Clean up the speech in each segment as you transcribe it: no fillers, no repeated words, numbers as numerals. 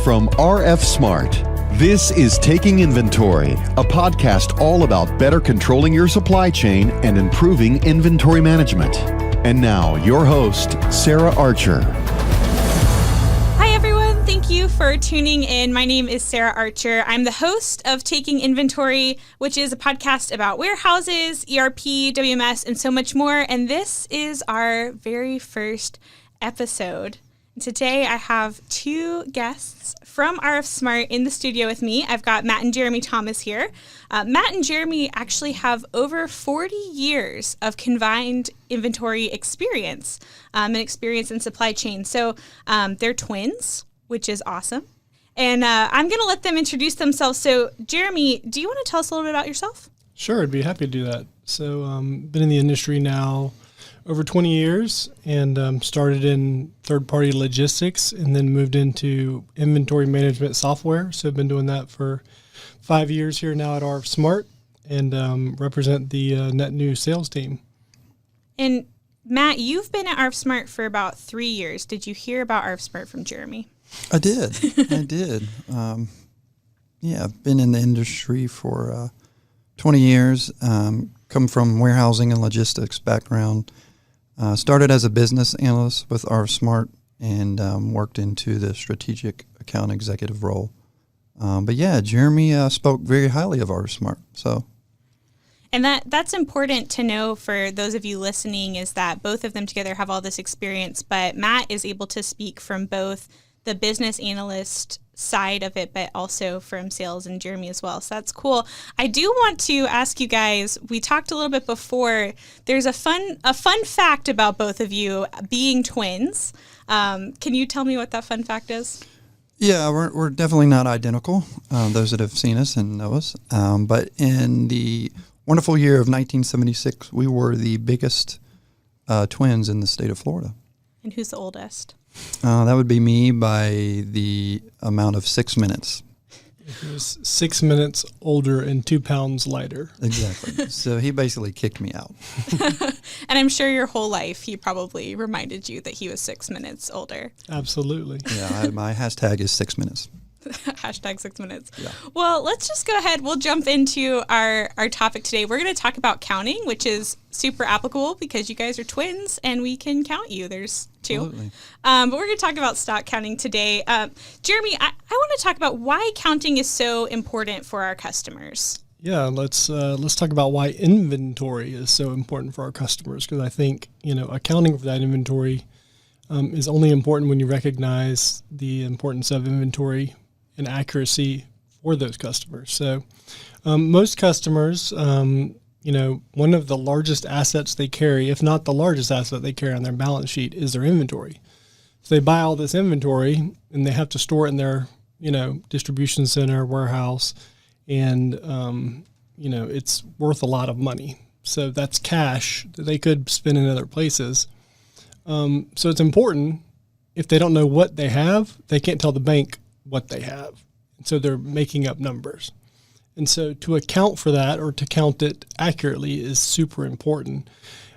from RF Smart. This is Taking Inventory, a podcast all about better controlling your supply chain and improving inventory management. And now, your host, Sarah Archer. Hi, everyone. Thank you for tuning in. My name is Sarah Archer. I'm the host of Taking Inventory, which is a podcast about warehouses, ERP, WMS, and so much more. And this is our very first episode. Today, I have two guests from RF Smart in the studio with me. I've got Matt and Jeremy Thomas here. Matt and Jeremy actually have over 40 years of combined inventory experience and experience in supply chain. So they're twins, which is awesome. And I'm going to let them introduce themselves. So Jeremy, do you want to tell us a little bit about yourself? Sure, I'd be happy to do that. So been in the industry now over 20 years and started in third-party logistics and then moved into inventory management software. So I've been doing that for 5 years here now at RF Smart and represent the net new sales team. And Matt, you've been at RF Smart for about 3 years. Did you hear about RF Smart from Jeremy? I did. I've been in the industry for 20 years, come from warehousing and logistics background. Started as a business analyst with RF Smart and worked into the strategic account executive role. Jeremy spoke very highly of RF Smart. And that's important to know for those of you listening, is that both of them together have all this experience, but Matt is able to speak from both the business analyst side of it, but also from sales, and Jeremy as well. So that's cool. I do want to ask you guys, we talked a little bit before, there's a fun fact about both of you being twins. Can you tell me what that fun fact is? Yeah, we're definitely not identical, those that have seen us and know us. But in the wonderful year of 1976, we were the biggest twins in the state of Florida. And who's the oldest? That would be me by the amount of 6 minutes. He was 6 minutes older and 2 pounds lighter. Exactly. So he basically kicked me out. And I'm sure your whole life he probably reminded you that he was 6 minutes older. Absolutely. Yeah, my hashtag is 6 minutes. Hashtag 6 minutes. Yeah. Well, let's just go ahead. We'll jump into our topic today. We're going to talk about counting, which is super applicable because you guys are twins and we can count you. There's two. Absolutely. But we're going to talk about stock counting today. Jeremy, I want to talk about why counting is so important for our customers. Yeah, let's talk about why inventory is so important for our customers, because I think, accounting for that inventory is only important when you recognize the importance of inventory and accuracy for those customers. So most customers, one of the largest assets they carry, if not the largest asset they carry on their balance sheet, is their inventory. So they buy all this inventory and they have to store it in their, distribution center, warehouse, and, it's worth a lot of money. So that's cash that they could spend in other places. So it's important. If they don't know what they have, they can't tell the bank what they have. And so they're making up numbers. And so to account for that, or to count it accurately, is super important.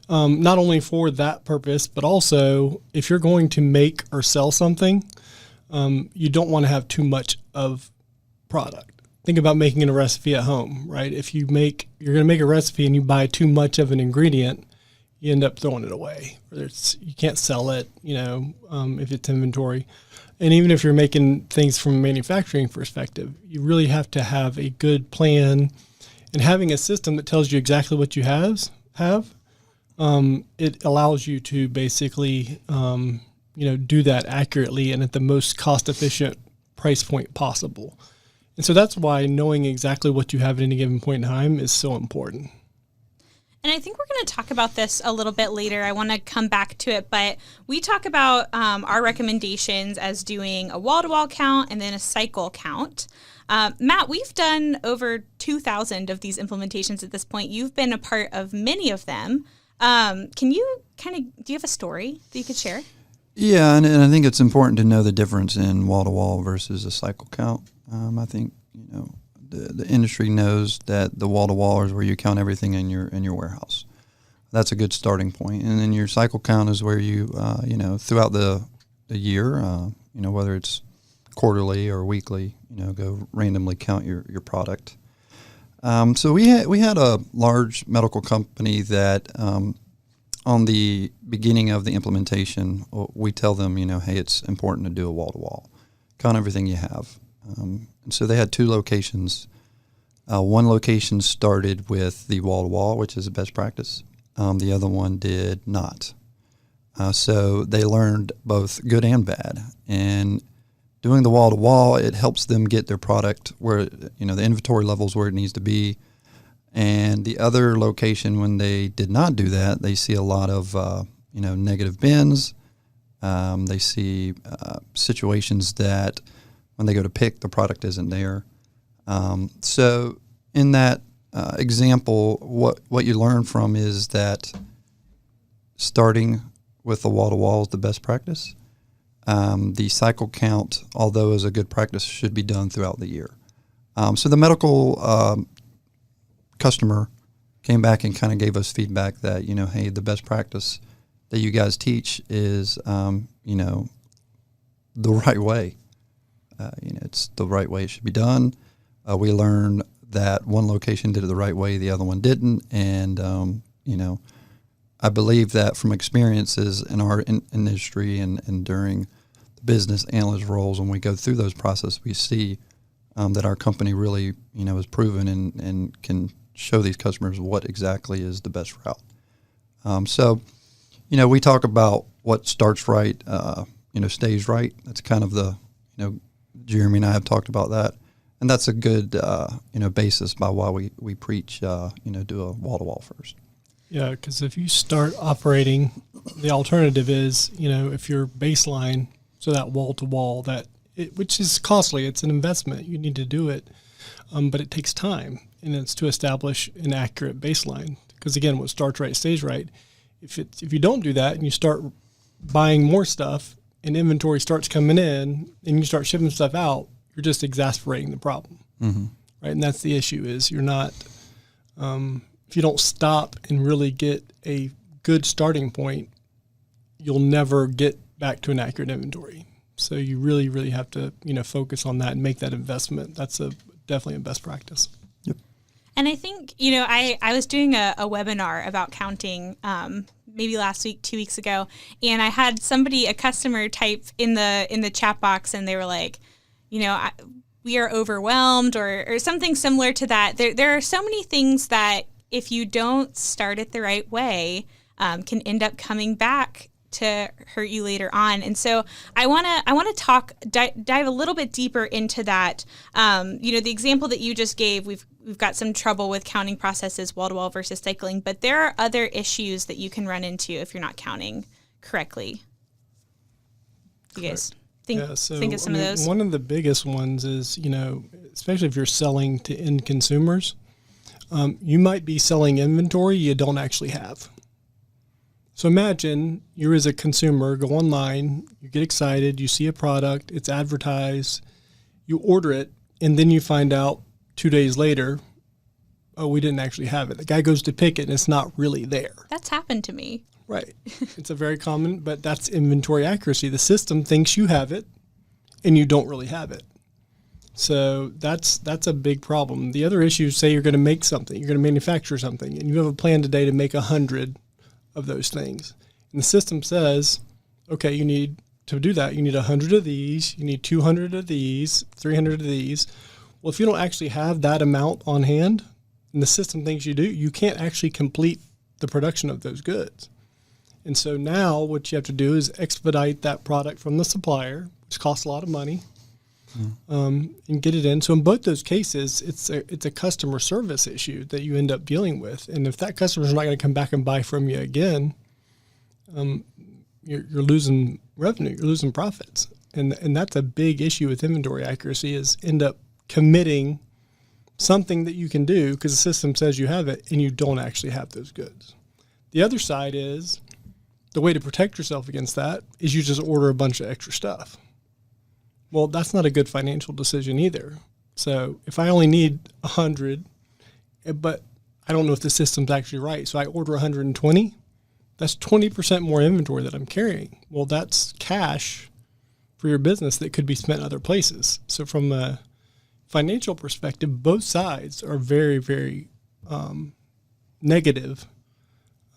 Not only for that purpose, but also if you're going to make or sell something, you don't want to have too much of product. Think about making a recipe at home, right? If you're going to make a recipe and you buy too much of an ingredient, you end up throwing it away. You can't sell it, if it's inventory. And even if you're making things from a manufacturing perspective, you really have to have a good plan, and having a system that tells you exactly what you have. It allows you to basically, do that accurately and at the most cost-efficient price point possible. And so that's why knowing exactly what you have at any given point in time is so important. And I think we're going to talk about this a little bit later. I want to come back to it, but we talk about our recommendations as doing a wall-to-wall count and then a cycle count. Matt, we've done over 2,000 of these implementations at this point. You've been a part of many of them. Can you do you have a story that you could share? Yeah, and I think it's important to know the difference in wall-to-wall versus a cycle count. I think, the industry knows that the wall-to-wall is where you count everything in your warehouse. That's a good starting point. And then your cycle count is where you, throughout the year, whether it's quarterly or weekly, go randomly count your product. So we had a large medical company that on the beginning of the implementation, we tell them, hey, it's important to do a wall-to-wall. Count everything you have. And so they had 2 locations. One location started with the wall-to-wall, which is a best practice. The other one did not. So they learned both good and bad. And doing the wall-to-wall, it helps them get their product where, the inventory levels where it needs to be. And the other location, when they did not do that, they see a lot of, negative bins. They see situations that when they go to pick, the product isn't there. So in that example, what you learn from is that starting with the wall-to-wall is the best practice. The cycle count, although is a good practice, should be done throughout the year. So the medical customer came back and kind of gave us feedback that, hey, the best practice that you guys teach is, the right way. It's the right way it should be done. We learned that one location did it the right way, the other one didn't. And, I believe that from experiences in our industry and during the business analyst roles, when we go through those processes, we see that our company really, is proven and can show these customers what exactly is the best route. So, we talk about what starts right, stays right. That's kind of the, Jeremy and I have talked about that. And that's a good, basis by why we preach, do a wall-to-wall first. Yeah, because if you start operating, the alternative is, if your baseline, so that wall-to-wall, which is costly, it's an investment, you need to do it, but it takes time, and it's to establish an accurate baseline. Because again, what starts right stays right. If you don't do that and you start buying more stuff and inventory starts coming in and you start shipping stuff out, you're just exasperating the problem, right? And that's the issue is you're not, if you don't stop and really get a good starting point, you'll never get back to an accurate inventory. So you really, really have to, focus on that and make that investment. That's definitely a best practice. Yep. And I think, I was doing a webinar about counting maybe last week, 2 weeks ago, and I had a customer type in the chat box, and they were like, we are overwhelmed or something similar to that. There are so many things that if you don't start it the right way, can end up coming back to hurt you later on. And so I want to dive a little bit deeper into that. The example that you just gave, we've got some trouble with counting processes, wall-to-wall versus cycling, but there are other issues that you can run into if you're not counting correctly. You guys think of some of those? One of the biggest ones is, especially if you're selling to end consumers, you might be selling inventory you don't actually have. So imagine you as a consumer go online, you get excited, you see a product, it's advertised, you order it, and then you find out 2 days later, oh, we didn't actually have it. The guy goes to pick it and it's not really there. That's happened to me. Right. It's a very common, but that's inventory accuracy. The system thinks you have it and you don't really have it. So that's a big problem. The other issue is, say you're going to make something, you're going to manufacture something, and you have a plan today to make 100 of those things. And the system says, okay, you need to do that. You need 100 of these, you need 200 of these, 300 of these. Well, if you don't actually have that amount on hand, and the system thinks you do, you can't actually complete the production of those goods. And so now what you have to do is expedite that product from the supplier, which costs a lot of money, and get it in. So in both those cases, it's a customer service issue that you end up dealing with. And if that customer's not going to come back and buy from you again, you're losing revenue, you're losing profits. And that's a big issue with inventory accuracy, is end up committing something that you can do because the system says you have it and you don't actually have those goods. The other side is, the way to protect yourself against that is you just order a bunch of extra stuff. Well, that's not a good financial decision either. So if I only need 100, but I don't know if the system's actually right, so I order 120, that's 20% more inventory that I'm carrying. Well, that's cash for your business that could be spent other places. So from a financial perspective, both sides are very, very negative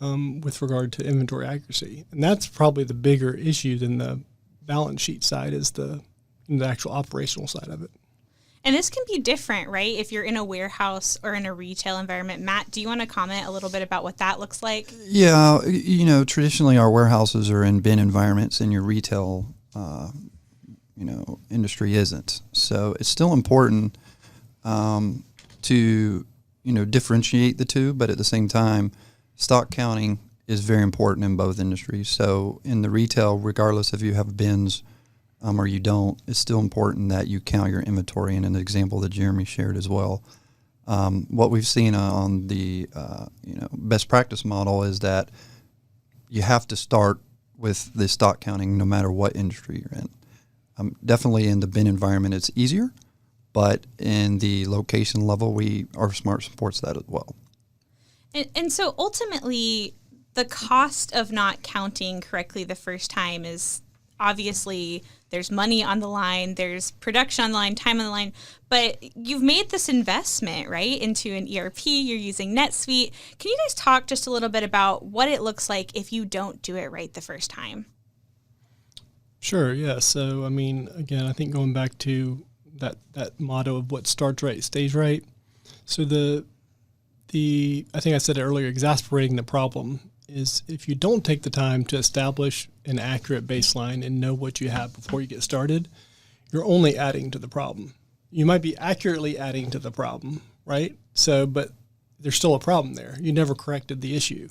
with regard to inventory accuracy. And that's probably the bigger issue than the balance sheet side, is the actual operational side of it. And this can be different, right? If you're in a warehouse or in a retail environment. Matt, do you want to comment a little bit about what that looks like? Yeah, traditionally our warehouses are in bin environments, and your retail, industry isn't. So it's still important to, differentiate the two, but at the same time, stock counting is very important in both industries. So in the retail, regardless if you have bins or you don't, it's still important that you count your inventory. And an example that Jeremy shared as well, what we've seen on the best practice model is that you have to start with the stock counting no matter what industry you're in. Definitely in the bin environment, it's easier, but in the location level, our Smart supports that as well. And so ultimately, the cost of not counting correctly the first time is obviously there's money on the line, there's production on the line, time on the line, but you've made this investment, right, into an ERP, you're using NetSuite. Can you guys talk just a little bit about what it looks like if you don't do it right the first time? Sure, yeah. So, again, I think going back to that motto of what starts right stays right. So I think I said it earlier, exasperating the problem is if you don't take the time to establish an accurate baseline and know what you have before you get started, you're only adding to the problem. You might be accurately adding to the problem, right? So, but there's still a problem there. You never corrected the issue.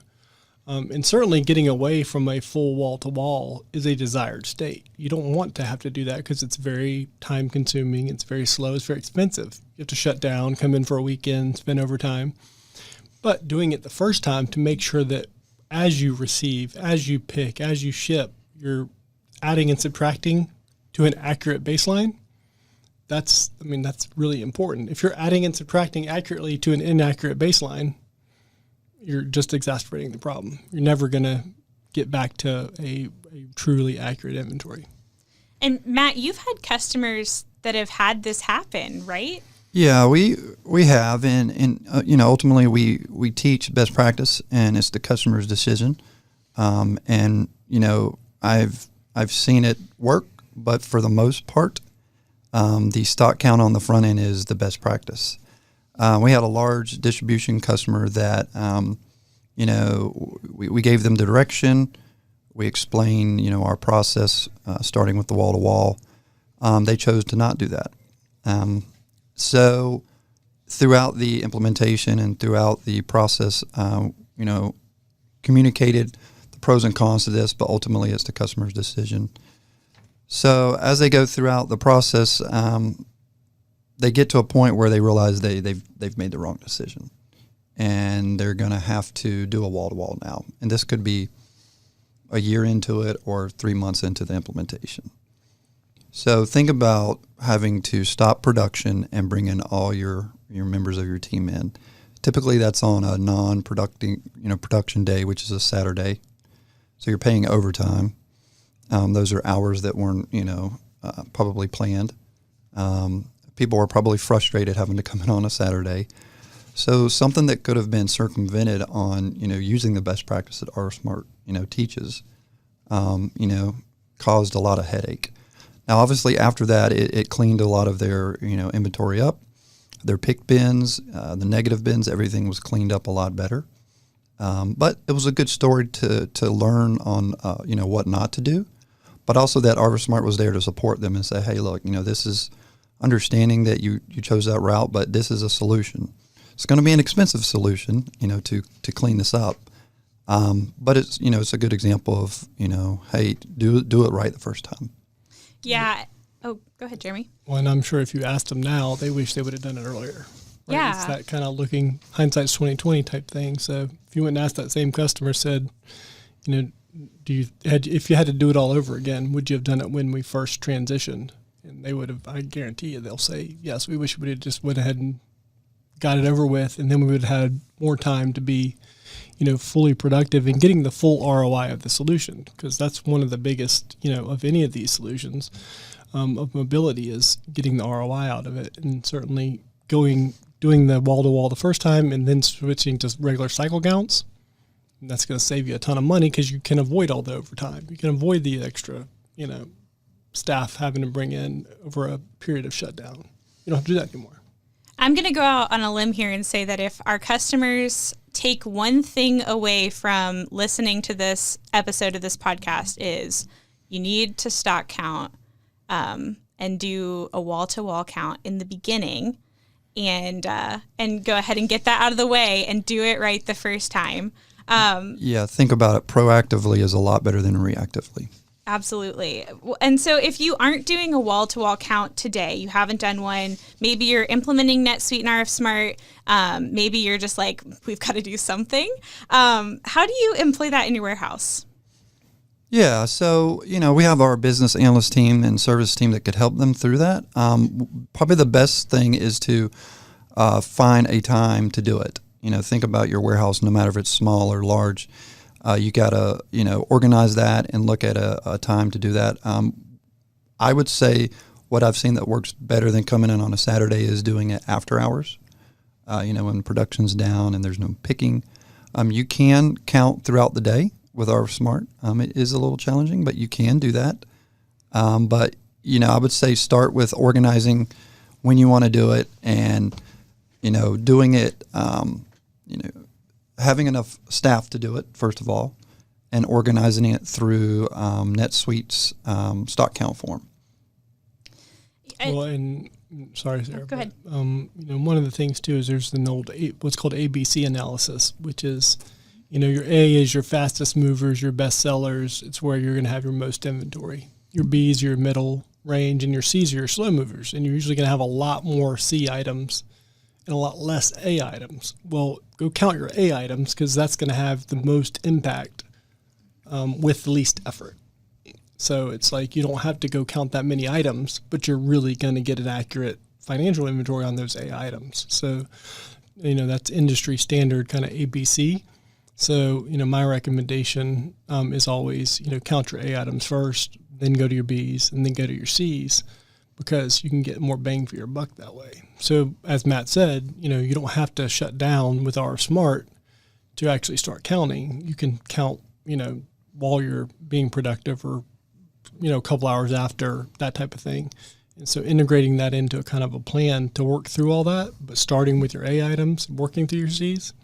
And certainly getting away from a full wall-to-wall is a desired state. You don't want to have to do that because it's very time-consuming, it's very slow, it's very expensive. You have to shut down, come in for a weekend, spend overtime. But doing it the first time to make sure that as you receive, as you pick, as you ship, you're adding and subtracting to an accurate baseline, that's really important. If you're adding and subtracting accurately to an inaccurate baseline, you're just exacerbating the problem. You're never going to get back to a truly accurate inventory. And Matt, you've had customers that have had this happen, right? Yeah, we have, and ultimately we teach best practice, and it's the customer's decision. And I've seen it work, but for the most part, the stock count on the front end is the best practice. We had a large distribution customer that, we gave them the direction. We explained, our process, starting with the wall-to-wall. They chose to not do that. So throughout the implementation and throughout the process, communicated the pros and cons to this, but ultimately it's the customer's decision. So as they go throughout the process, they get to a point where they realize they've made the wrong decision, and they're going to have to do a wall-to-wall now. And this could be a year into it or 3 months into the implementation. So think about having to stop production and bring in all your members of your team in. Typically that's on a production day, which is a Saturday. So you're paying overtime. Those are hours that weren't, probably planned. People were probably frustrated having to come in on a Saturday. So something that could have been circumvented on, using the best practice that our Smart, teaches, caused a lot of headache. Now, obviously, after that, it cleaned a lot of their, inventory up. Their pick bins, the negative bins, everything was cleaned up a lot better. But it was a good story to learn on, what not to do. But also that ArborSmart was there to support them and say, hey, look, this is understanding that you chose that route, but this is a solution. It's going to be an expensive solution, to clean this up. But it's, it's a good example of, hey, do it right the first time. Yeah. Oh, go ahead, Jeremy. Well, and I'm sure if you asked them now, they wish they would have done it earlier. Right? Yeah. It's that kind of looking hindsight's 20/20 type thing. So if you went and asked that same customer, said, if you had to do it all over again, would you have done it when we first transitioned? And they would have. I guarantee you, they'll say yes. We wish we would have just went ahead and got it over with, and then we would have had more time to be, fully productive in getting the full ROI of the solution, because that's one of the biggest, of any of these solutions of mobility is getting the ROI out of it, and certainly doing the wall-to-wall the first time and then switching to regular cycle counts. And that's going to save you a ton of money because you can avoid all the overtime. You can avoid the extra, staff having to bring in over a period of shutdown. You don't have to do that anymore. I'm going to go out on a limb here and say that if our customers take one thing away from listening to this episode of this podcast is you need to stock count and do a wall-to-wall count in the beginning and go ahead and get that out of the way and do it right the first time. Think about it proactively is a lot better than reactively. Absolutely. And so if you aren't doing a wall-to-wall count today, you haven't done one, maybe you're implementing NetSuite and RF Smart, maybe you're just like, we've got to do something. How do you employ that in your warehouse? Yeah, so, we have our business analyst team and service team that could help them through that. Probably the best thing is to find a time to do it. Think about your warehouse, no matter if it's small or large. You got to, organize that and look at a time to do that. I would say what I've seen that works better than coming in on a Saturday is doing it after hours, when production's down and there's no picking. You can count throughout the day with our Smart. It is a little challenging, but you can do that. But, I would say start with organizing when you want to do it and, doing it, having enough staff to do it, first of all, and organizing it through NetSuite's stock count form. Well, and sorry, Sarah. Go ahead. But, one of the things too is there's an old what's called ABC analysis, which is, your A is your fastest movers, your best sellers. It's where you're going to have your most inventory. Your B's your middle range, and your C's are your slow movers. And you're usually going to have a lot more C items and a lot less A items. Well, go count your A items because that's going to have the most impact with the least effort. So it's like you don't have to go count that many items, but you're really going to get an accurate financial inventory on those A items. So, that's industry standard kind of ABC. So, my recommendation is always, count your A items first, then go to your B's, and then go to your C's, because you can get more bang for your buck that way. So, as Matt said, you don't have to shut down with our Smart to actually start counting. You can count, while you're being productive or, a couple hours after, that type of thing. And so integrating that into a kind of a plan to work through all that, but starting with your A items, working through your C's,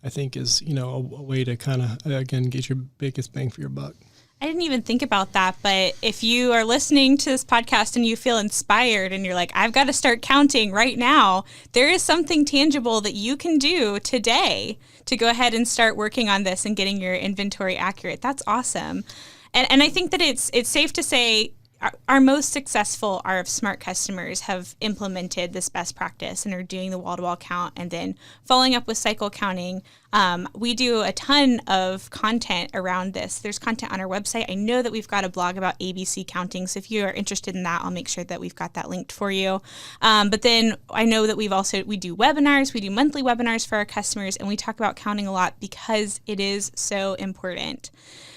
I think is, a way to kind of, again, get your biggest bang for your buck. I didn't even think about that, but if you are listening to this podcast and you feel inspired and you're like, I've got to start counting right now, there is something tangible that you can do today to go ahead and start working on this and getting your inventory accurate. That's awesome. And I think that it's safe to say our most successful RF Smart customers have implemented this best practice and are doing the wall-to-wall count and then following up with cycle counting. We do a ton of content around this. There's content on our website. I know that we've got a blog about ABC counting, so if you are interested in that, I'll make sure that we've got that linked for you. But then I know that we do webinars. We do monthly webinars for our customers, and we talk about counting a lot because it is so important.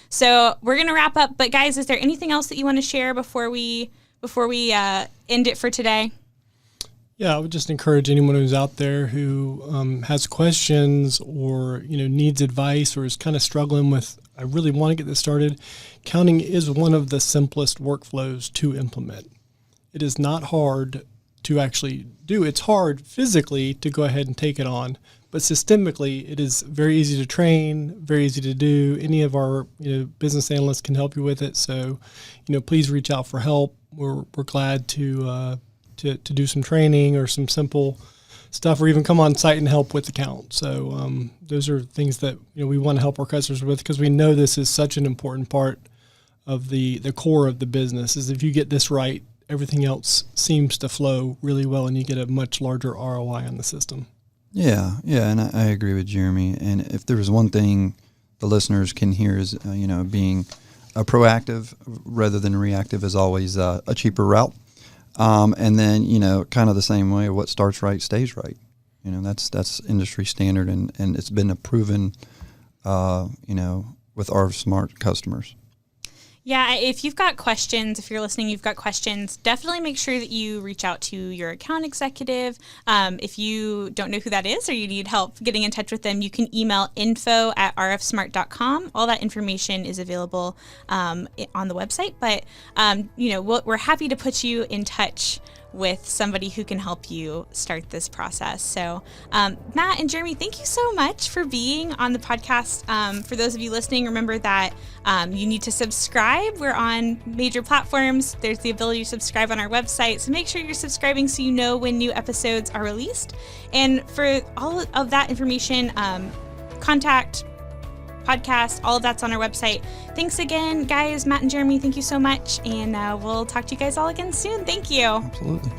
So we're going to wrap up, but guys, is there anything else that you want to share before we end it for today? Yeah, I would just encourage anyone who's out there who has questions or, needs advice or is kind of struggling with, I really want to get this started. Counting is one of the simplest workflows to implement. It is not hard to actually do. It's hard physically to go ahead and take it on, but systemically, it is very easy to train, very easy to do. Any of our business analysts can help you with it. So, please reach out for help. We're glad to do some training or some simple stuff, or even come on site and help with the count. So those are things that we want to help our customers with, because we know this is such an important part of the core of the business. Is if you get this right, everything else seems to flow really well, and you get a much larger ROI on the system. Yeah, and I agree with Jeremy. And if there was one thing the listeners can hear is, being proactive rather than reactive is always a cheaper route. And then, kind of the same way, what starts right stays right. That's industry standard, and it's been a proven, with our smart customers. Yeah, if you've got questions, if you're listening, you've got questions, definitely make sure that you reach out to your account executive. If you don't know who that is or you need help getting in touch with them, you can email info@rfsmart.com. All that information is available on the website. But, we're happy to put you in touch with somebody who can help you start this process. So Matt and Jeremy, thank you so much for being on the podcast. For those of you listening, remember that you need to subscribe. We're on major platforms. There's the ability to subscribe on our website. So make sure you're subscribing so you know when new episodes are released. And for all of that information, contact, podcast, all of that's on our website. Thanks again, guys. Matt and Jeremy, thank you so much. And we'll talk to you guys all again soon. Thank you. Absolutely.